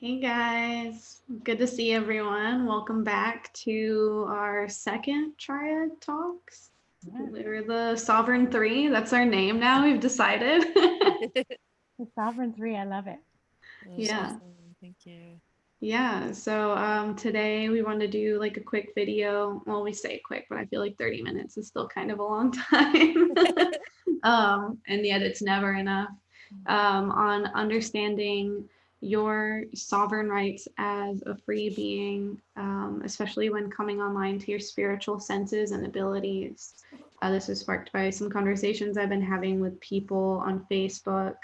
Hey guys, good to see everyone. Welcome back to our second Triad Talks. Yeah. We're the Sovereign Three. That's our name now. We've decided. The Sovereign Three, I love it. That was Yeah. awesome. Thank you. Yeah. So today we want to do like a quick video. Well, we say quick, but I feel like 30 minutes is still kind of a long time. And yet it's never enough. On understanding your sovereign rights as a free being, especially when coming online to your spiritual senses and abilities. This was sparked by some conversations I've been having with people on Facebook,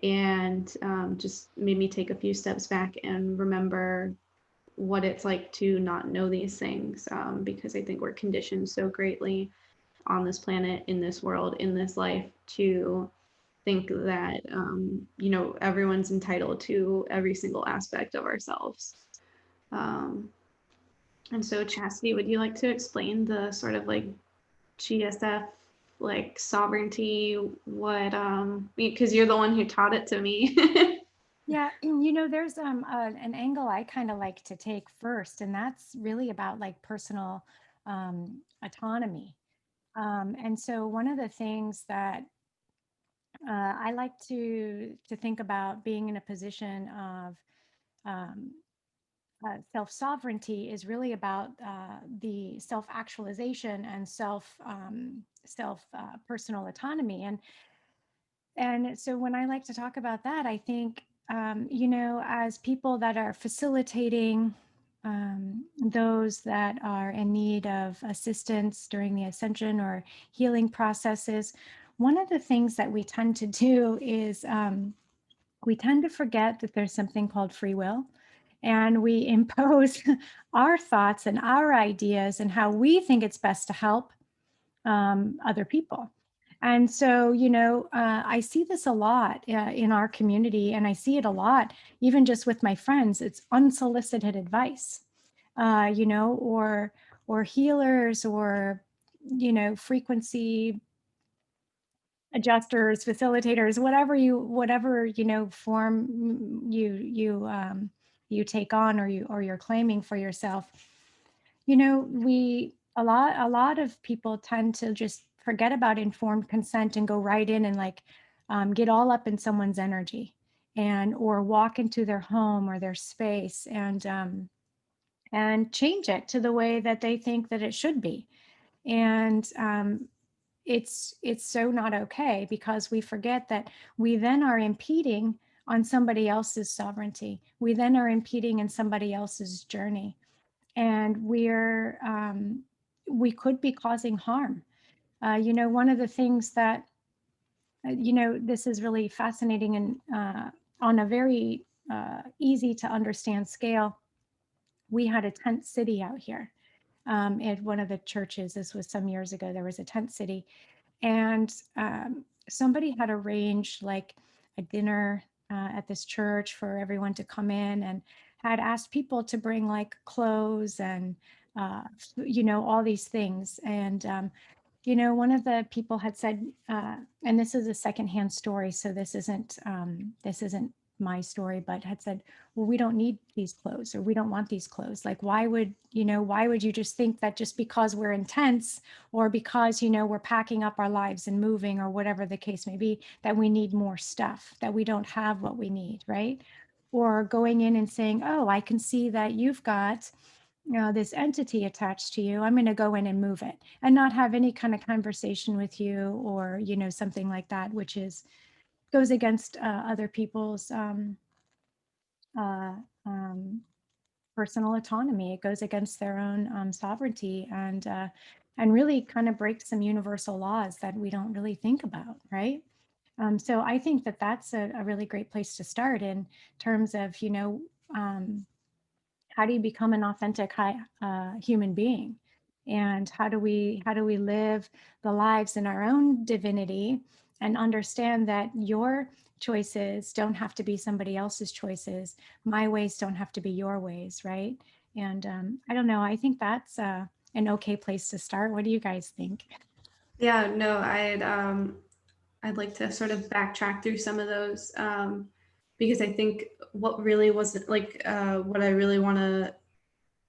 and just made me take a few steps back and remember what it's like to not know these things, because I think we're conditioned so greatly on this planet, in this world, in this life, to think that everyone's entitled to every single aspect of ourselves. Um, and so, Chastity, would you like to explain the sort of like GSF, like sovereignty? What because you're the one who taught it to me. Yeah, there's an angle I kind of like to take first, and that's really about like personal autonomy. And so one of the things that I like to think about being in a position of um, self-sovereignty is really about the self-actualization and self personal autonomy. And so when I like to talk about that, I think, as people that are facilitating those that are in need of assistance during the ascension or healing processes, one of the things that we tend to do is we tend to forget that there's something called free will. And we impose our thoughts and our ideas and how we think it's best to help other people. And so, I see this a lot in our community, and I see it a lot even just with my friends. It's unsolicited advice, or healers, or frequency adjusters, facilitators, whatever form you take on, or you're claiming for yourself. We a lot of people tend to just forget about informed consent and go right in and like get all up in someone's energy, and or walk into their home or their space and change it to the way that they think that it should be. And it's so not okay, because we forget that we then are impeding on somebody else's sovereignty. We then are impeding in somebody else's journey, and we could be causing harm. One of the things that this is really fascinating, and on a very easy to understand scale. We had a tent city out here at one of the churches. This was some years ago. There was a tent city, and somebody had arranged like a dinner at this church for everyone to come in, and had asked people to bring like clothes and all these things. And one of the people had said, and this is a secondhand story, so this isn't my story, but had said, well, we don't need these clothes, or we don't want these clothes. Like, why would you just think that just because we're intense, or because we're packing up our lives and moving, or whatever the case may be, that we need more stuff, that we don't have what we need, right? Or going in and saying, oh, I can see that you've got this entity attached to you. I'm going to go in and move it, and not have any kind of conversation with you, or something like that, which goes against other people's uh, um, personal autonomy. It goes against their own sovereignty, and really kind of breaks some universal laws that we don't really think about, right? So I think that that's a really great place to start in terms of um, how do you become an authentic human being, and how do we live the lives in our own divinity, and understand that your choices don't have to be somebody else's choices. My ways don't have to be your ways, right? And I don't know, I think that's an okay place to start. What do you guys think? Yeah, no, I'd like to sort of backtrack through some of those, because I think what really wasn't like, what I really want to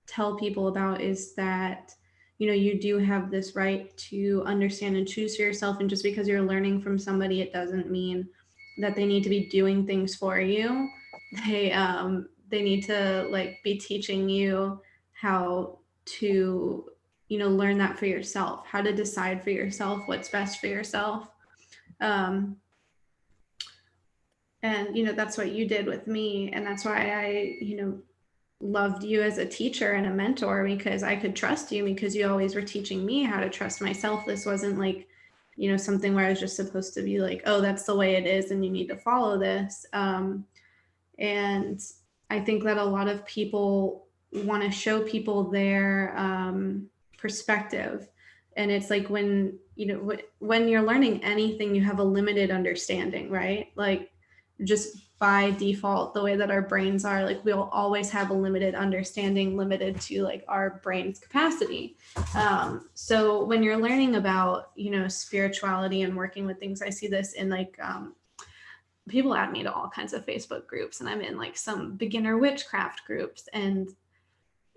tell people about is that, you know, you do have this right to understand and choose for yourself. And just because you're learning from somebody, it doesn't mean that they need to be doing things for you. They need to like be teaching you how to, you know, learn that for yourself, how to decide for yourself what's best for yourself. And, you know, that's what you did with me. And that's why I, you know, loved you as a teacher and a mentor, because I could trust you because you always were teaching me how to trust myself. This wasn't like, you know, something where I was just supposed to be like, oh, that's the way it is and you need to follow this. And I think that a lot of people want to show people their perspective. And it's like when, you know, when you're learning anything, you have a limited understanding, right? Like just by default, the way that our brains are, like we'll always have a limited understanding, limited to like our brain's capacity. So when you're learning about, you know, spirituality and working with things, I see this in like, people add me to all kinds of Facebook groups, and I'm in like some beginner witchcraft groups, and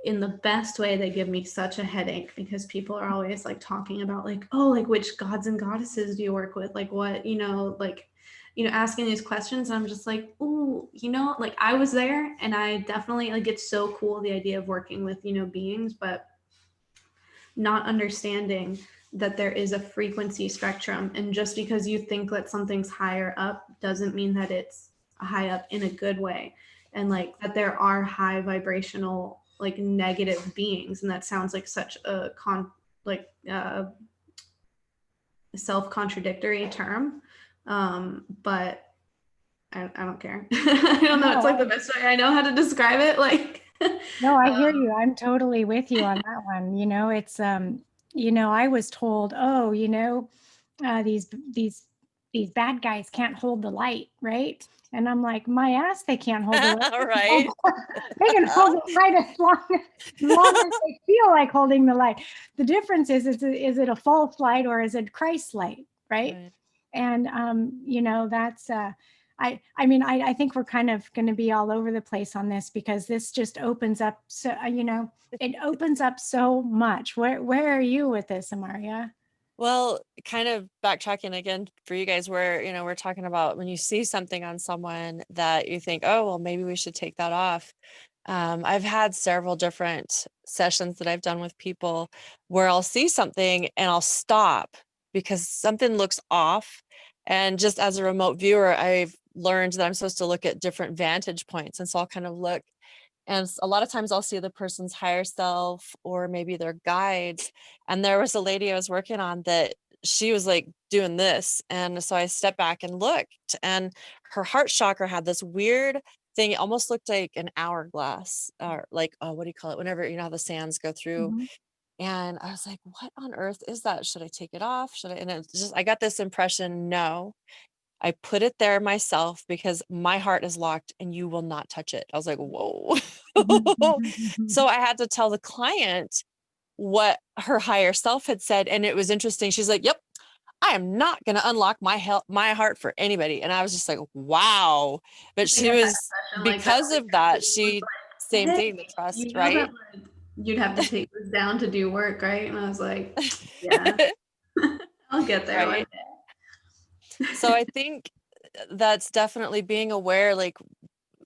in the best way, they give me such a headache because people are always like talking about like, oh, like which gods and goddesses do you work with? Like what, you know, like, you know, asking these questions. And I'm just like, oh, you know, like I was there and I definitely like, it's so cool, the idea of working with, you know, beings, but not understanding that there is a frequency spectrum. And just because you think that something's higher up doesn't mean that it's high up in a good way. And like that there are high vibrational, like negative beings. And that sounds like such a self-contradictory term. But I don't care. I don't know. It's like the best way I know how to describe it. Like, no, I hear you. I'm totally with you on that one. You know, it's, you know, I was told, oh, you know, these bad guys can't hold the light, right? And I'm like, my ass, they can't hold the light. Right. They can hold the light as long as they feel like holding the light. The difference is it a false light or is it Christ light, right? And, you know, that's, I mean, I think we're kind of going to be all over the place on this because this just opens up. So, you know, it opens up so much. Where are you with this, Amária? Well, kind of backtracking again for you guys, where, you know, we're talking about when you see something on someone that you think, oh, well, maybe we should take that off. I've had several different sessions that I've done with people where I'll see something and I'll stop because something looks off. And just as a remote viewer, I've learned that I'm supposed to look at different vantage points. And so I'll kind of look. And a lot of times I'll see the person's higher self or maybe their guides. And there was a lady I was working on that she was like doing this. And so I stepped back and looked, and her heart chakra had this weird thing. It almost looked like an hourglass, or like, oh, what do you call it? Whenever, you know, how the sands go through. Mm-hmm. And I was like, what on earth is that? Should I take it off? Should I? And it's just, I got this impression, no. I put it there myself because my heart is locked and you will not touch it. I was like, whoa. So I had to tell the client what her higher self had said. And it was interesting. She's like, yep, I am not going to unlock my heart for anybody. And I was just like, wow. But she was, because of that, she, same thing, the trust, you know, right? that, like, you'd have to take this down to do work, right? And I was like, yeah, I'll get there one day. So I think that's definitely being aware, like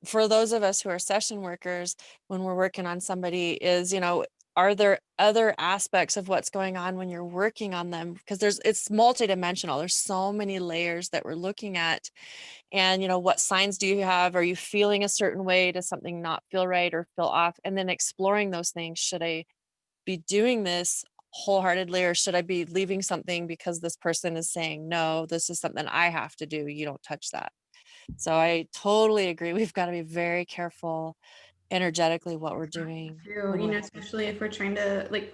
for those of us who are session workers, when we're working on somebody is, you know, are there other aspects of what's going on when you're working on them? Because it's multidimensional. There's so many layers that we're looking at. And, you know, what signs do you have? Are you feeling a certain way? Does something not feel right or feel off? And then exploring those things. Should I be doing this wholeheartedly, or should I be leaving something because this person is saying, no, this is something I have to do. You don't touch that. So I totally agree. We've got to be very careful energetically what we're doing. You know, especially if we're trying to, like,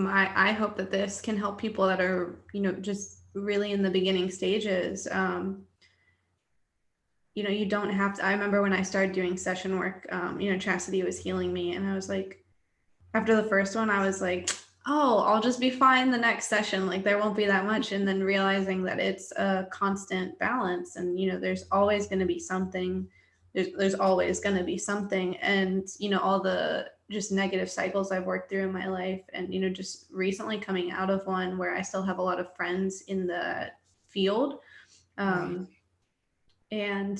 I hope that this can help people that are, you know, just really in the beginning stages. You know, you don't have to, I remember when I started doing session work, you know, Chastity was healing me, and I was like, after the first one, I was like, oh, I'll just be fine the next session. Like there won't be that much. And then realizing that it's a constant balance, and, you know, there's always going to be something there's always going to be something. And, you know, all the just negative cycles I've worked through in my life, and, you know, just recently coming out of one where I still have a lot of friends in the field, and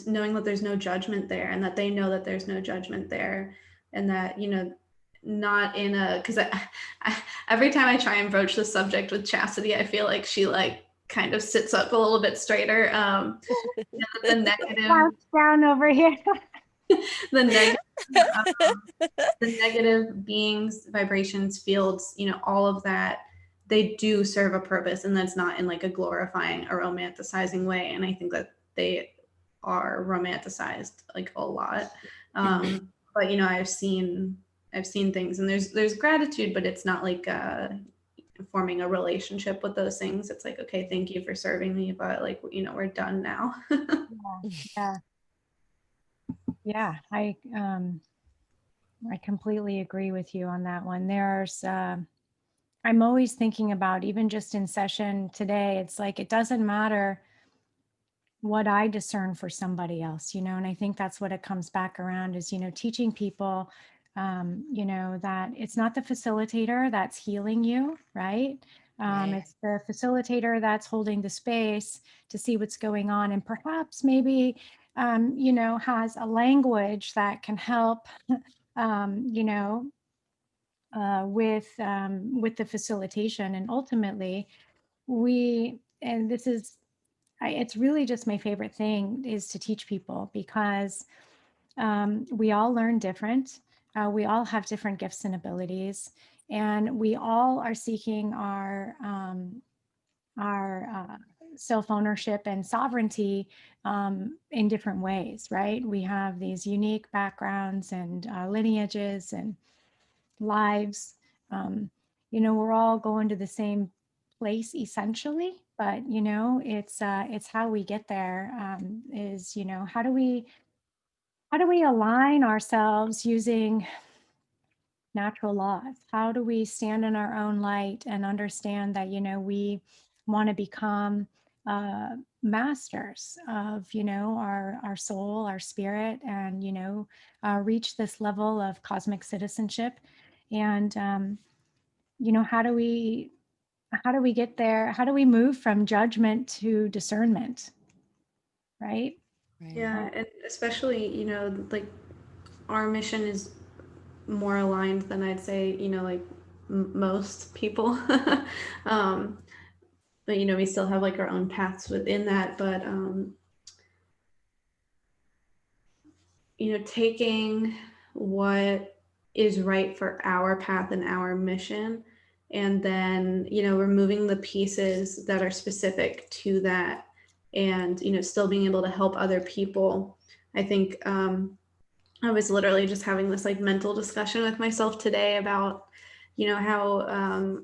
knowing that there's no judgment there, and that they know that there's no judgment there, and that, you know, not in a, because every time I try and broach the subject with Chastity, I feel like she like kind of sits up a little bit straighter. You know, the negative down over here. the negative beings, vibrations, fields, you know, all of that, they do serve a purpose, and that's not in like a glorifying or romanticizing way. And I think that they are romanticized like a lot. But, you know, I've seen things, and there's gratitude, but it's not like forming a relationship with those things. It's like, okay, thank you for serving me, but like, you know, we're done now. Yeah, I completely agree with you on that one. There's I'm always thinking about, even just in session today, it's like, it doesn't matter what I discern for somebody else, you know, and I think that's what it comes back around is, you know, teaching people, you know, that it's not the facilitator that's healing you, right? It's the facilitator that's holding the space to see what's going on, and perhaps maybe, you know, has a language that can help, you know, with the facilitation. And ultimately, and this is, it's really just my favorite thing is to teach people, because we all learn different. We all have different gifts and abilities, and we all are seeking our self-ownership and sovereignty in different ways, right? We have these unique backgrounds and lineages and lives. You know, we're all going to the same place essentially, but, you know, it's how we get there, is, you know, how do we align ourselves using natural laws? How do we stand in our own light and understand that, you know, we want to become masters of, you know, our soul, our spirit, and, you know, reach this level of cosmic citizenship? And you know, how do we get there? How do we move from judgment to discernment? Right? Yeah, and especially, you know, like our mission is more aligned than I'd say, you know, like most people. But, you know, we still have like our own paths within that. But, you know, taking what is right for our path and our mission, and then, you know, removing the pieces that are specific to that, and, you know, still being able to help other people. I think I was literally just having this like mental discussion with myself today about, you know, how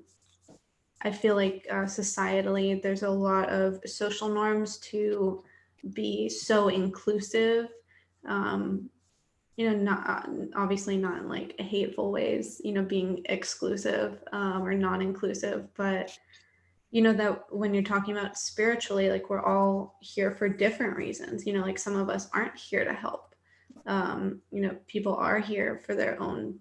I feel like societally there's a lot of social norms to be so inclusive. You know, not obviously not in like hateful ways, you know, being exclusive or non-inclusive, but, you know, that when you're talking about spiritually, like we're all here for different reasons. You know, like some of us aren't here to help. You know, people are here for their own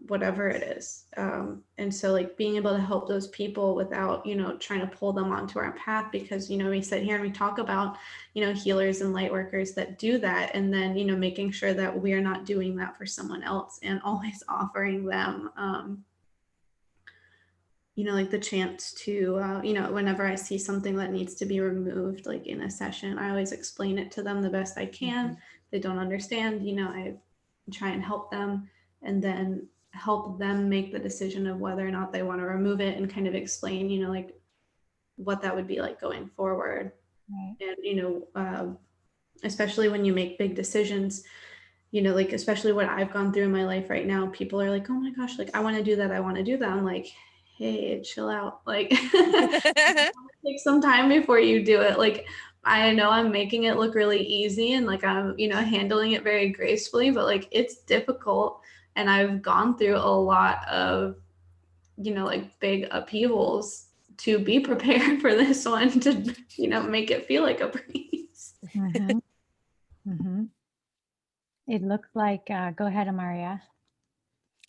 whatever it is. And so like being able to help those people without, you know, trying to pull them onto our path, because, you know, we sit here and we talk about, you know, healers and light workers that do that. And then, you know, making sure that we are not doing that for someone else, and always offering them, you know, like the chance to, you know, whenever I see something that needs to be removed, like in a session, I always explain it to them the best I can. They don't understand, you know, I try and help them, and then help them make the decision of whether or not they want to remove it, and kind of explain, you know, like what that would be like going forward. Right. And, you know, especially when you make big decisions, you know, like especially what I've gone through in my life right now, people are like, oh my gosh, like I want to do that. I want to do that. I'm like, hey, chill out. Like take some time before you do it. Like, I know I'm making it look really easy, and like I'm, you know, handling it very gracefully, but like it's difficult. And I've gone through a lot of, you know, like big upheavals to be prepared for this one, to, you know, make it feel like a breeze. Mm-hmm. Mm-hmm. it looks like, go ahead, Amária.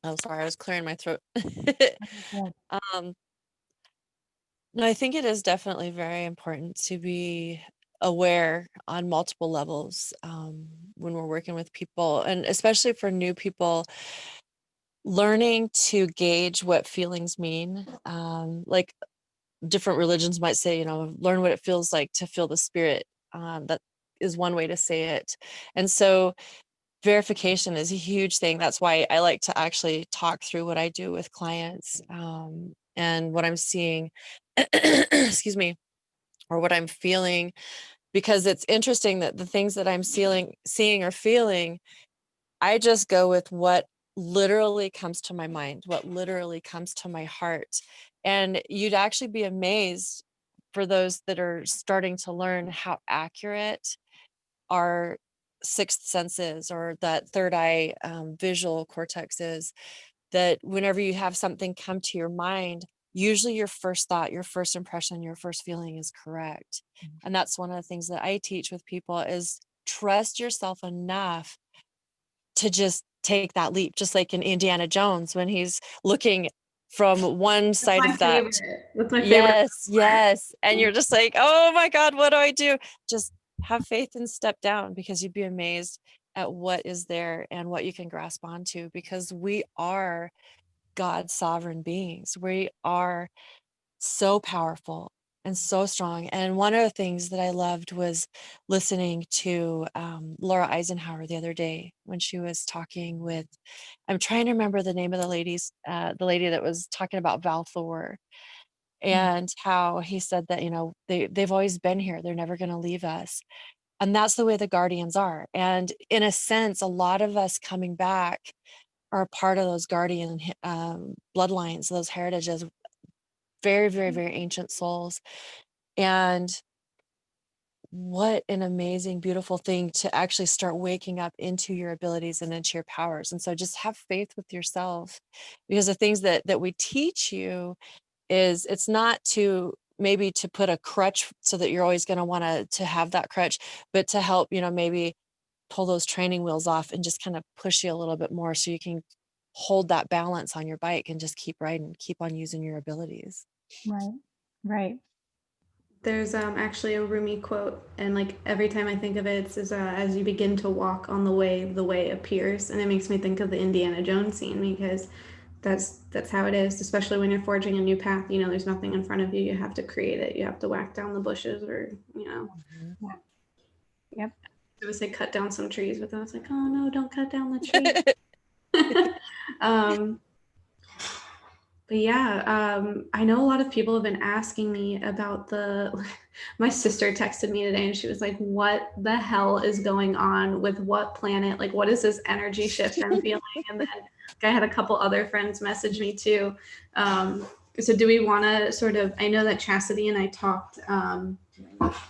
Oh, sorry, I was clearing my throat. Yeah. No, I think it is definitely very important to be aware on multiple levels when we're working with people, and especially for new people, learning to gauge what feelings mean. Like different religions might say, you know, learn what it feels like to feel the spirit. That is one way to say it. And so verification is a huge thing. That's why I like to actually talk through what I do with clients and what I'm seeing, excuse me, or what I'm feeling, because it's interesting that the things that I'm seeing or feeling, I just go with what literally comes to my mind, what literally comes to my heart. And you'd actually be amazed, for those that are starting to learn, how accurate our sixth senses or that third eye visual cortex is. That whenever you have something come to your mind, usually your first thought, your first impression, your first feeling is correct. And that's one of the things that I teach with people is trust yourself enough to just take that leap, just like in Indiana Jones when he's looking from one That's side my of that. favorite. That's my favorite Yes, part. yes. And you're just like, oh my God, what do I do? Just have faith and step down, because you'd be amazed at what is there and what you can grasp onto, because we are God's sovereign beings. We are so powerful and so strong. And one of the things that I loved was listening to Laura Eisenhower the other day when she was talking with, I'm trying to remember the name of the lady that was talking about Valthor, and how he said that, you know, they've always been here. They're never going to leave us. And that's the way the guardians are. And in a sense, a lot of us coming back are a part of those guardian bloodlines, those heritages, very, very, very ancient souls. And what an amazing, beautiful thing to actually start waking up into your abilities and into your powers. And so just have faith with yourself, because the things that we teach you is, it's not to maybe to put a crutch so that you're always going to want to have that crutch, but to help, you know, maybe pull those training wheels off and just kind of push you a little bit more so you can hold that balance on your bike and just keep riding, keep on using your abilities. Right, right. There's actually a Rumi quote, and like every time I think of it, it says, "As you begin to walk on the way appears," and it makes me think of the Indiana Jones scene, because that's how it is. Especially when you're forging a new path, you know, there's nothing in front of you. You have to create it. You have to whack down the bushes, or you know. Yeah. Yep. I would say cut down some trees, but then it's like, oh no, don't cut down the tree. But yeah, I know a lot of people have been asking me about my sister texted me today and she was like, what the hell is going on with what planet? Like, what is this energy shift I'm feeling? And then I had a couple other friends message me too. So do we want to sort of, I know that Chastity and I talked on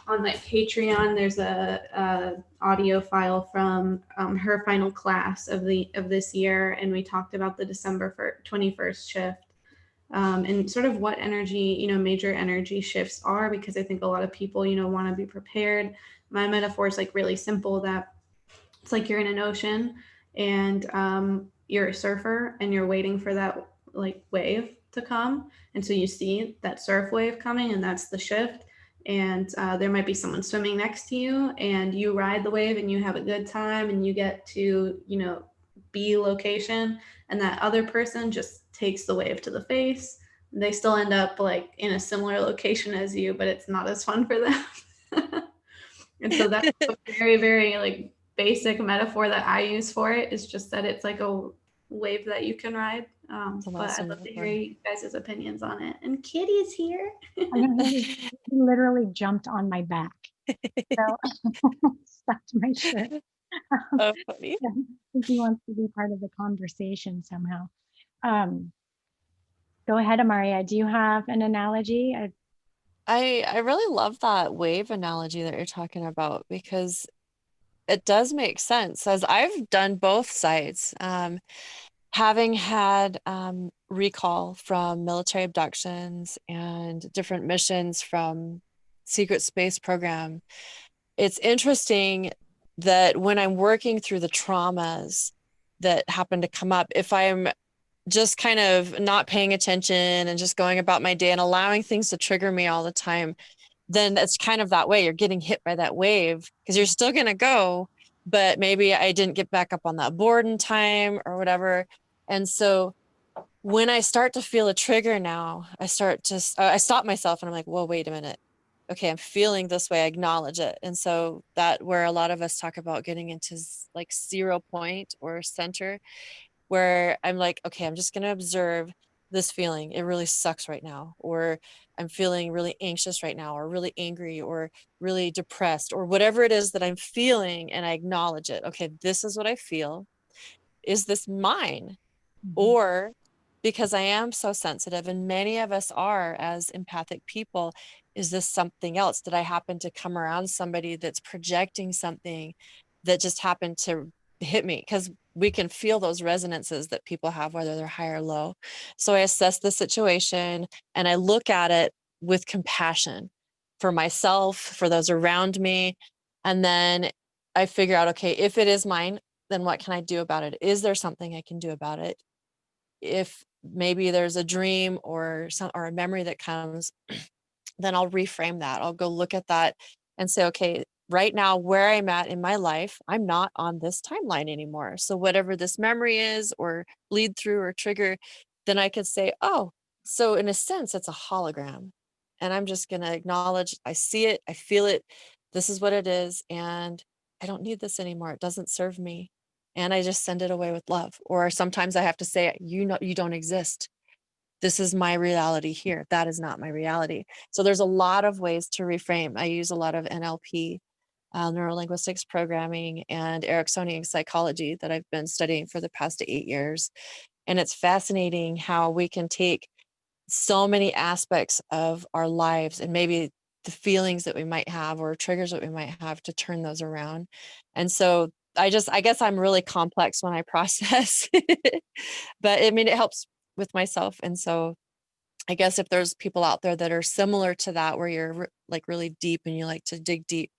like Patreon, there's a audio file from her final class of this year. And we talked about the December 21st shift. And sort of what energy, you know, major energy shifts are, because I think a lot of people, you know, want to be prepared. My metaphor is like really simple, that it's like you're in an ocean and you're a surfer and you're waiting for that like wave to come. And so you see that surf wave coming, and that's the shift. And there might be someone swimming next to you, and you ride the wave and you have a good time and you get to, you know, B location, and that other person just takes the wave to the face. They still end up like in a similar location as you, but it's not as fun for them. And so that's a very, very like basic metaphor that I use for it. Is just that it's like a wave that you can ride. But I'd love to hear you guys' opinions on it. And Kitty's here. I know he literally jumped on my back. So stuck to my shirt. Oh, funny. I think he wants to be part of the conversation somehow. Go ahead, Amária. Do you have an analogy? I really love that wave analogy that you're talking about, because it does make sense, as I've done both sides. Having had recall from military abductions and different missions from secret space program, it's interesting that when I'm working through the traumas that happen to come up, if I'm just kind of not paying attention and just going about my day and allowing things to trigger me all the time, then it's kind of that way. You're getting hit by that wave because you're still going to go, but maybe I didn't get back up on that board in time or whatever. And so when I start to feel a trigger now, I stop myself and I'm like, well, wait a minute. Okay, I'm feeling this way. I acknowledge it. And so that where a lot of us talk about getting into like 0 point or center, where I'm like, okay, I'm just going to observe this feeling. It really sucks right now. Or I'm feeling really anxious right now, or really angry, or really depressed, or whatever it is that I'm feeling. And I acknowledge it. Okay, this is what I feel. Is this mine? Or because I am so sensitive, and many of us are as empathic people, is this something else? Did I happen to come around somebody that's projecting something that just happened to hit me? Because we can feel those resonances that people have, whether they're high or low. So I assess the situation and I look at it with compassion for myself, for those around me. And then I figure out, okay, if it is mine, then what can I do about it? Is there something I can do about it? If maybe there's a dream or a memory that comes, then I'll reframe that. I'll go look at that and say, okay, right now where I'm at in my life, I'm not on this timeline anymore. So whatever this memory is or bleed through or trigger, then I could say, oh, so in a sense, it's a hologram. And I'm just going to acknowledge, I see it, I feel it. This is what it is. And I don't need this anymore. It doesn't serve me. And I just send it away with love. Or sometimes I have to say, you don't exist. This is my reality here. That is not my reality. So there's a lot of ways to reframe. I use a lot of NLP, neurolinguistics programming, and Ericksonian psychology that I've been studying for the past 8 years. And it's fascinating how we can take so many aspects of our lives and maybe the feelings that we might have or triggers that we might have to turn those around. And so I guess I'm really complex when I process, but I mean, it helps with myself. And so I guess if there's people out there that are similar to that, where you're like really deep and you like to dig deep,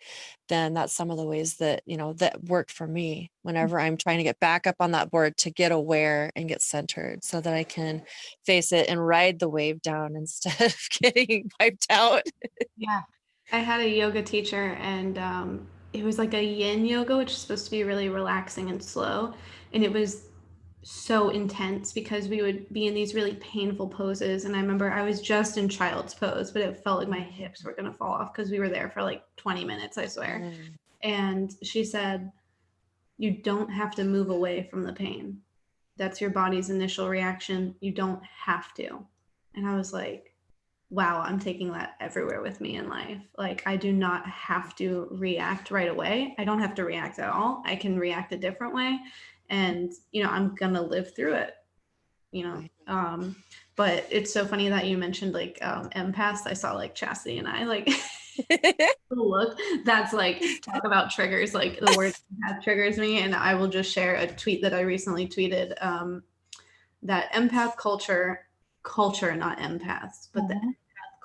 then that's some of the ways that, that worked for me whenever I'm trying to get back up on that board, to get aware and get centered so that I can face it and ride the wave down instead of getting wiped out. Yeah. I had a yoga teacher, and it was like a yin yoga, which is supposed to be really relaxing and slow. And it was so intense because we would be in these really painful poses. And I remember I was just in child's pose, but it felt like my hips were going to fall off because we were there for like 20 minutes, I swear. And she said, you don't have to move away from the pain. That's your body's initial reaction. You don't have to. And I was like, wow, I'm taking that everywhere with me in life. Like, I do not have to react right away. I don't have to react at all. I can react a different way. And, I'm going to live through it, but it's so funny that you mentioned like empaths. I saw like Chastity and I like look, that's like, talk about triggers, like the word empath triggers me. And I will just share a tweet that I recently tweeted, that empath culture, not empaths, but the empath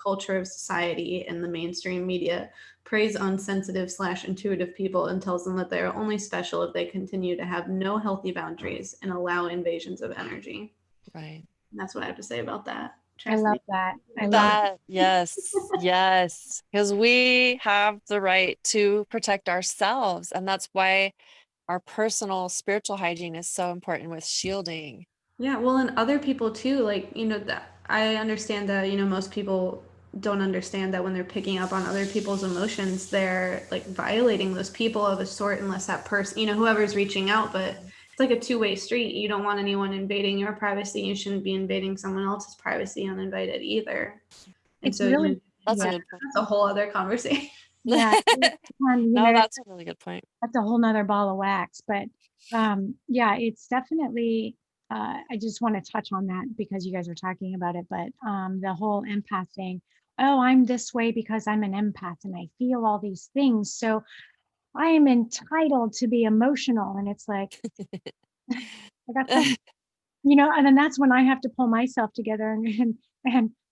culture of society and the mainstream media preys on sensitive/intuitive people and tells them that they are only special if they continue to have no healthy boundaries and allow invasions of energy. Right. And that's what I have to say about that. I love that. Yes. Because we have the right to protect ourselves. And that's why our personal spiritual hygiene is so important with shielding. Yeah, well, and other people too, like, that I understand that, most people don't understand that when they're picking up on other people's emotions, they're like violating those people of a sort, unless that person, whoever's reaching out. But it's like a two-way street. You don't want anyone invading your privacy. You shouldn't be invading someone else's privacy uninvited either. And It's so really, that's a good point. That's a whole other conversation. Yeah. That's a really good point. That's a whole nother ball of wax. But yeah, it's definitely, I just want to touch on that because you guys are talking about it. But the whole empath thing, oh, I'm this way because I'm an empath and I feel all these things. So I am entitled to be emotional. And it's like, I got some, and then that's when I have to pull myself together and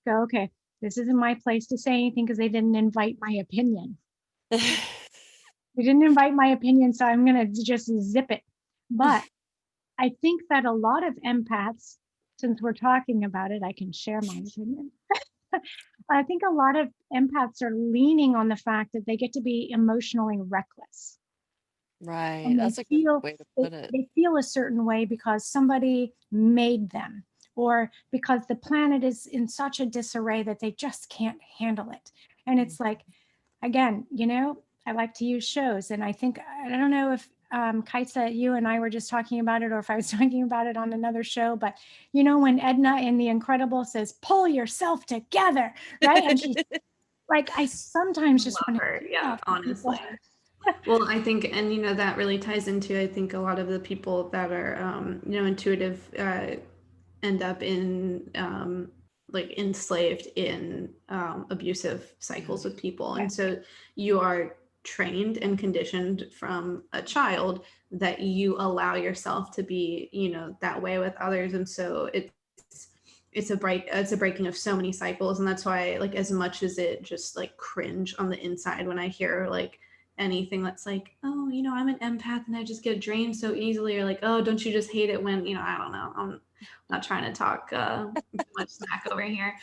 go, okay, this isn't my place to say anything because they didn't invite my opinion. You didn't invite my opinion, so I'm going to just zip it. But I think that a lot of empaths, since we're talking about it, I can share my opinion. I think a lot of empaths are leaning on the fact that they get to be emotionally reckless. Right. And That's a good way to put it. they feel a certain way because somebody made them, or because the planet is in such a disarray that they just can't handle it. And it's like, again, I like to use shows, and I think, I don't know if Kaisa, you and I were just talking about it, or if I was talking about it on another show, but when Edna in The Incredible says, pull yourself together, right? And she's like, I sometimes just want her, to, yeah, honestly. Well, I think, and that really ties into, I think, a lot of the people that are, intuitive end up in like enslaved in abusive cycles with people. And so you are trained and conditioned from a child that you allow yourself to be, that way with others. And so it's a breaking of so many cycles. And that's why, like, as much as it just like cringe on the inside when I hear like anything that's like, oh, I'm an empath and I just get drained so easily, or like, oh, don't you just hate it when, I don't know, I'm not trying to talk too much smack over here.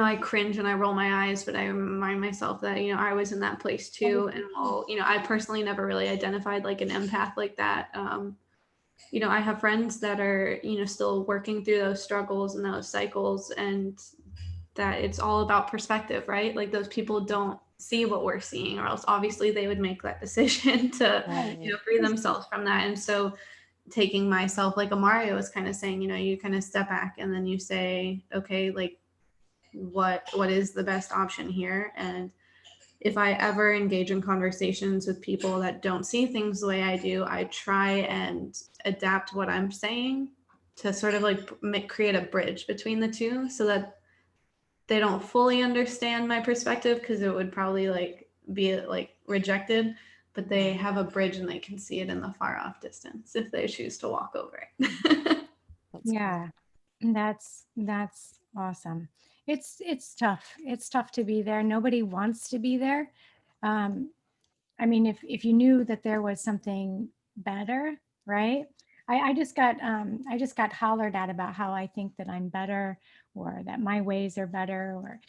I cringe and I roll my eyes, but I remind myself that, I was in that place too. And while, I personally never really identified like an empath like that. I have friends that are, still working through those struggles and those cycles, and that it's all about perspective, right? Like, those people don't see what we're seeing, or else obviously they would make that decision to, free themselves from that. And so taking myself, like Amária was kind of saying, you kind of step back and then you say, okay, like, what is the best option here? And if I ever engage in conversations with people that don't see things the way I do, I try and adapt what I'm saying to sort of like create a bridge between the two, so that they don't fully understand my perspective, because it would probably like be like rejected, but they have a bridge and they can see it in the far off distance if they choose to walk over it. yeah, that's awesome. It's tough. It's tough to be there. Nobody wants to be there. I mean, if you knew that there was something better, right? I just got hollered at about how I think that I'm better, or that my ways are better, or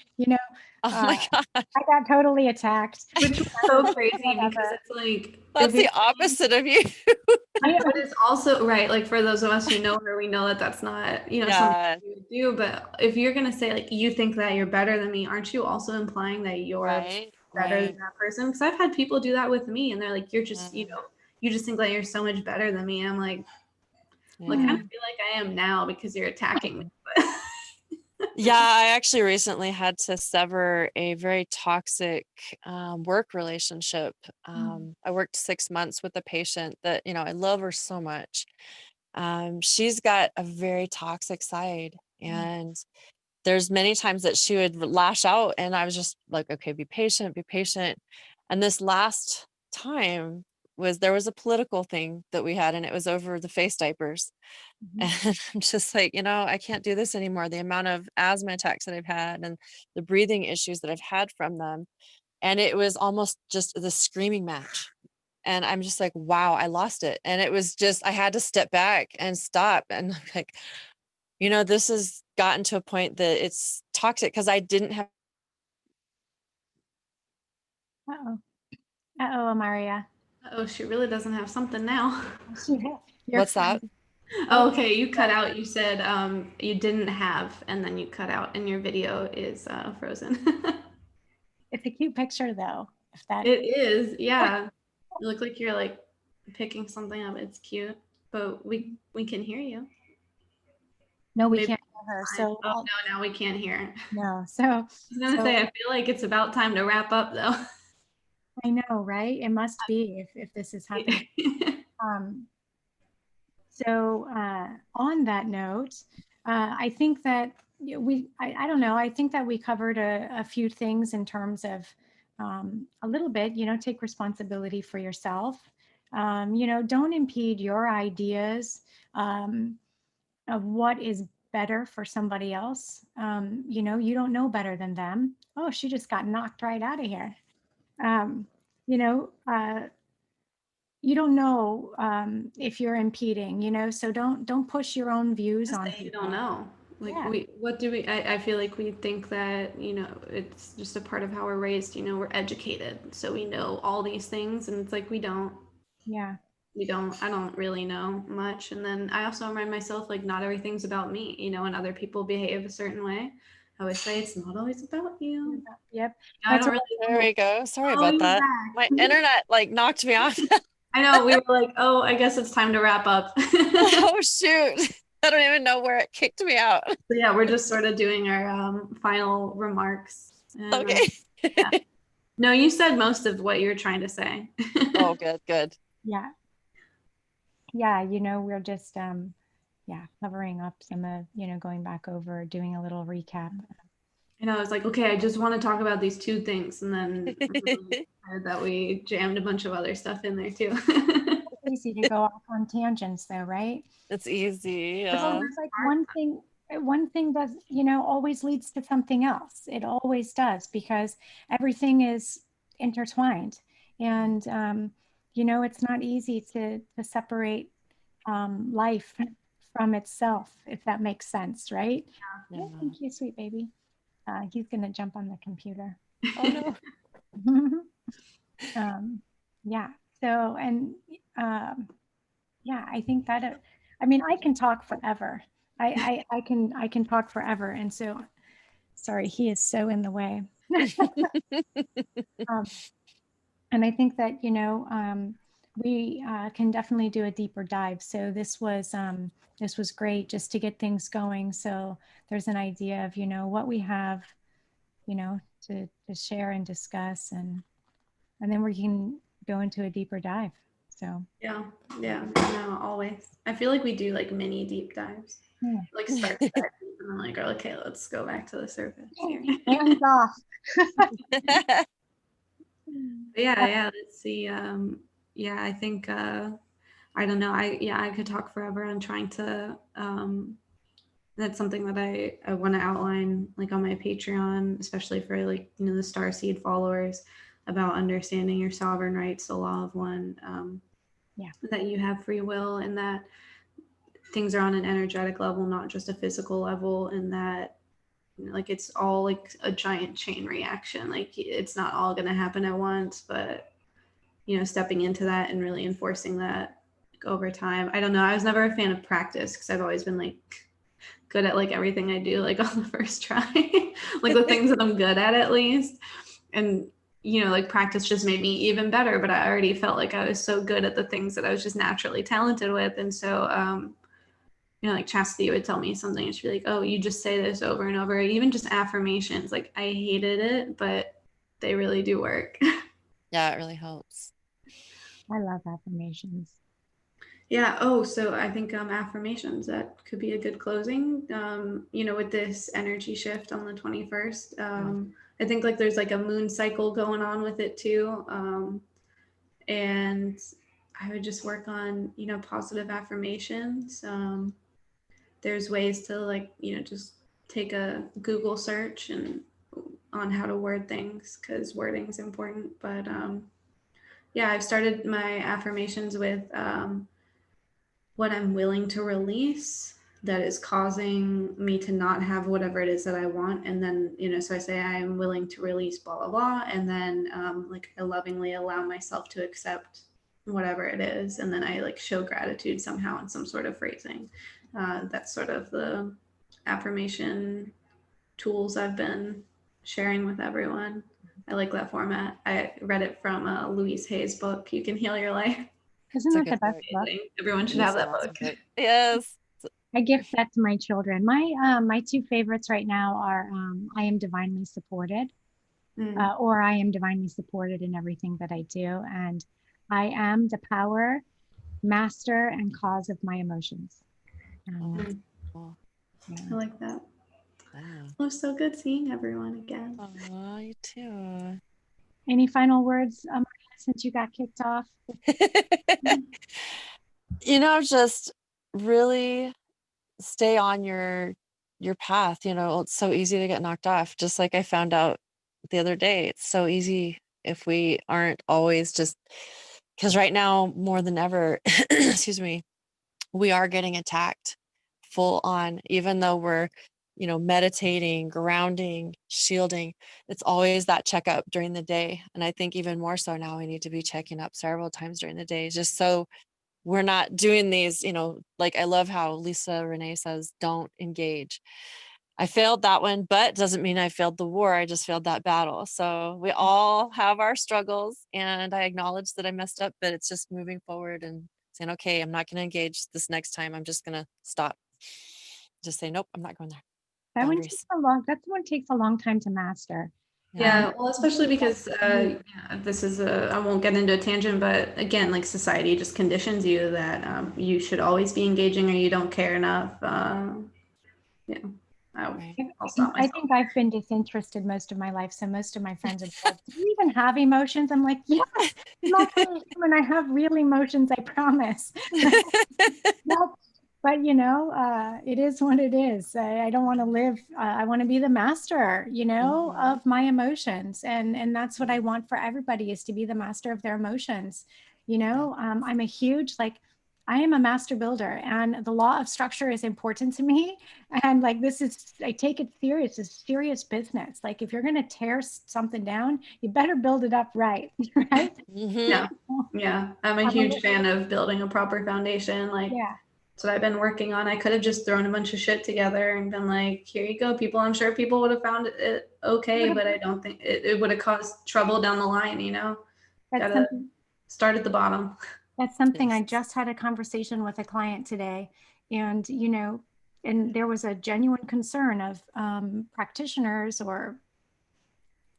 Oh my God. I got totally attacked. Which is so crazy, because it's like, That's the opposite of you. but it's also right, like, for those of us who know her, we know that that's not, something you would do. But if you're gonna say like, you think that you're better than me, aren't you also implying that you're better than that person? Because I've had people do that with me, and they're like, you're just, you just think that you're so much better than me. And I'm like, well, I kind of feel like I am now, because you're attacking me. Yeah, I actually recently had to sever a very toxic work relationship. I worked 6 months with a patient that, I love her so much. She's got a very toxic side, and there's many times that she would lash out, and I was just like, okay, be patient, be patient. And this last time there was a political thing that we had, and it was over the face diapers. And I'm just like, I can't do this anymore. The amount of asthma attacks that I've had, and the breathing issues that I've had from them. And it was almost just the screaming match. And I'm just like, wow, I lost it. And it was just, I had to step back and stop. And I'm like, this has gotten to a point that it's toxic, because I didn't have. Amária. Oh, she really doesn't have something now. What's that? Oh, okay, you cut out. You said you didn't have, and then you cut out, and your video is frozen. It's a cute picture, though. If that It is, yeah. You look like you're like picking something up. It's cute, but we can hear you. No, we can't hear her. So no, now we can't hear. No, so I was gonna say, I feel like it's about time to wrap up, though. I know, right? It must be, if this is happening. So on that note, I think that I don't know, I think that we covered a few things in terms of a little bit, take responsibility for yourself. Don't impede your ideas of what is better for somebody else. You don't know better than them. Oh, she just got knocked right out of here. you know, you don't know if you're impeding, you know, so don't push your own views on You people. don't know. Like Yeah. I feel like we think that, it's just a part of how we're raised, we're educated. So we know all these things, and it's like we don't. Yeah. I don't really know much. And then I also remind myself, like, not everything's about me, and other people behave a certain way. I always say it's not always about you. Yep. I That's don't what, really There know. we go. Sorry Oh, about you're that. back. My internet like knocked me off. I know, we were like, oh, I guess it's time to wrap up. Oh shoot. I don't even know where it kicked me out. So yeah, we're just sort of doing our final remarks. And, Okay. yeah. No, you said most of what you're trying to say. Oh, good. yeah. Yeah, you know, we're just covering up some of, you know, going back over, doing a little recap. I was like, okay, I just want to talk about these two things, and then heard that we jammed a bunch of other stuff in there too. It's easy to go off on tangents though, right? It's easy. But Yeah. it's like one thing does, you know, always leads to something else. It always does, because everything is intertwined. And you know, it's not easy to separate life from itself, if that makes sense, right? Yeah. Thank you, sweet baby. He's gonna jump on the computer. Oh no. Yeah. So, and yeah, I think that, I mean, I can talk forever. I can talk forever. And so, sorry, he is so in the way. And I think that, you know, we can definitely do a deeper dive. So this was great just to get things going. So there's an idea of, you know, what we have, you know, to share and discuss, and then we can go into a deeper dive. So yeah, no, always. I feel like we do like mini deep dives. yeah. Like start that deep, and then like, okay, let's go back to the surface here. Hands off. Yeah, let's see. Yeah, I think I don't know. I could talk forever on trying to that's something that I want to outline, like, on my Patreon, especially for, like, the Starseed followers, about understanding your sovereign rights, the law of one, that you have free will, and that things are on an energetic level, not just a physical level, and that, like, it's all like a giant chain reaction. Like, it's not all going to happen at once, but stepping into that and really enforcing that, like, over time. I don't know. I was never a fan of practice, because I've always been like good at like everything I do, like, on the first try, like the things that I'm good at least. And, like, practice just made me even better, but I already felt like I was so good at the things that I was just naturally talented with. And so, like, Chastity would tell me something and she'd be like, oh, you just say this over and over, even just affirmations. Like, I hated it, but they really do work. Yeah, it really helps. I love affirmations. Yeah. Oh, so I think affirmations, that could be a good closing. With this energy shift on the 21st, I think, like, there's like a moon cycle going on with it too. And I would just work on, positive affirmations. There's ways to, like, just take a Google search and on how to word things, because wording is important. But yeah, I've started my affirmations with what I'm willing to release that is causing me to not have whatever it is that I want. And then, so I say I'm willing to release blah, blah, blah. And then like, I lovingly allow myself to accept whatever it is. And then I, like, show gratitude somehow in some sort of phrasing. That's sort of the affirmation tools I've been sharing with everyone. I like that format. I read it from Louise Hay's book, You Can Heal Your Life. Isn't that the best book? Everyone should have that book. Yes. I gift that to my children. My two favorites right now are I Am Divinely Supported, or I Am Divinely Supported in Everything That I Do, and I am the power, master, and cause of my emotions. Cool. Yeah. I like that. Wow. It was so good seeing everyone again. Oh, you too. Any final words, since you got kicked off? Just really stay on your path. It's so easy to get knocked off. Just like I found out the other day, it's so easy if we aren't always just, because right now more than ever, excuse me, we are getting attacked full on, even though we're, meditating, grounding, shielding. It's always that checkup during the day. And I think even more so now, we need to be checking up several times during the day, just so we're not doing these, like I love how Lisa Renee says, don't engage. I failed that one, but doesn't mean I failed the war. I just failed that battle. So we all have our struggles, and I acknowledge that I messed up, but it's just moving forward and saying, okay, I'm not going to engage this next time. I'm just going to stop. Just say, nope, I'm not going there. That one Boundaries. takes a long time to master. Yeah, well, especially because this is I won't get into a tangent, but again, like society just conditions you that you should always be engaging or you don't care enough. I'll stop myself. I think I've been disinterested most of my life. So most of my friends have said, do you even have emotions? I'm like, yes, I'm actually human. I have real emotions, I promise. But it is what it is. I don't want to live. I want to be the master, of my emotions, and that's what I want for everybody, is to be the master of their emotions. I'm a huge I am a master builder, and the law of structure is important to me. And I take it serious. It's serious business. Like if you're going to tear something down, you better build it up right, right? Yeah. I'm a huge fan of building a proper foundation. That's what I've been working on. I could have just thrown a bunch of shit together and been like, here you go, people. I'm sure people would have found it okay, but I don't think it would have caused trouble down the line, Gotta start at the bottom. That's something. I just had a conversation with a client today, and and there was a genuine concern of practitioners or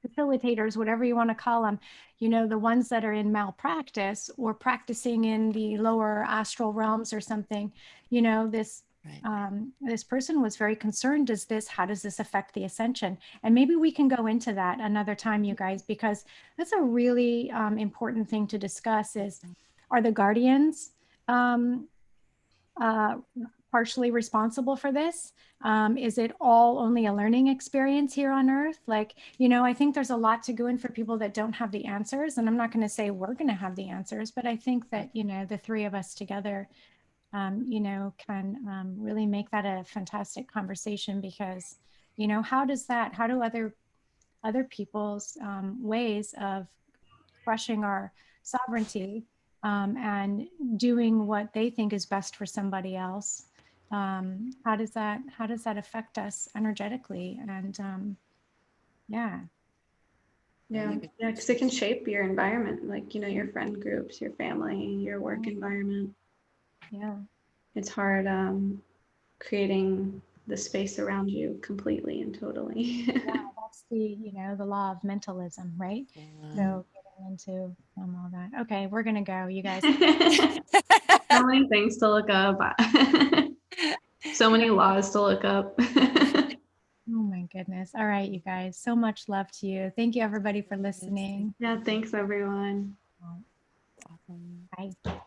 facilitators, whatever you want to call them, the ones that are in malpractice or practicing in the lower astral realms or something, this person was very concerned. How does this affect the ascension? And maybe we can go into that another time, you guys, because that's a really important thing to discuss is, are the guardians partially responsible for this? Is it all only a learning experience here on Earth? I think there's a lot to go in for people that don't have the answers. And I'm not going to say we're going to have the answers, but I think that, the three of us together, can really make that a fantastic conversation, because, how do other people's ways of crushing our sovereignty and doing what they think is best for somebody else, how does that affect us energetically? And because it can shape your environment, your friend groups, your family, your work environment. It's hard creating the space around you completely and totally. That's the law of mentalism, right? So getting into all that. Okay, we're gonna go, you guys. So many things to look up. So many laws to look up. Oh my goodness. All right, you guys. So much love to you. Thank you, everybody, for listening. Yeah, thanks, everyone. Awesome. Bye.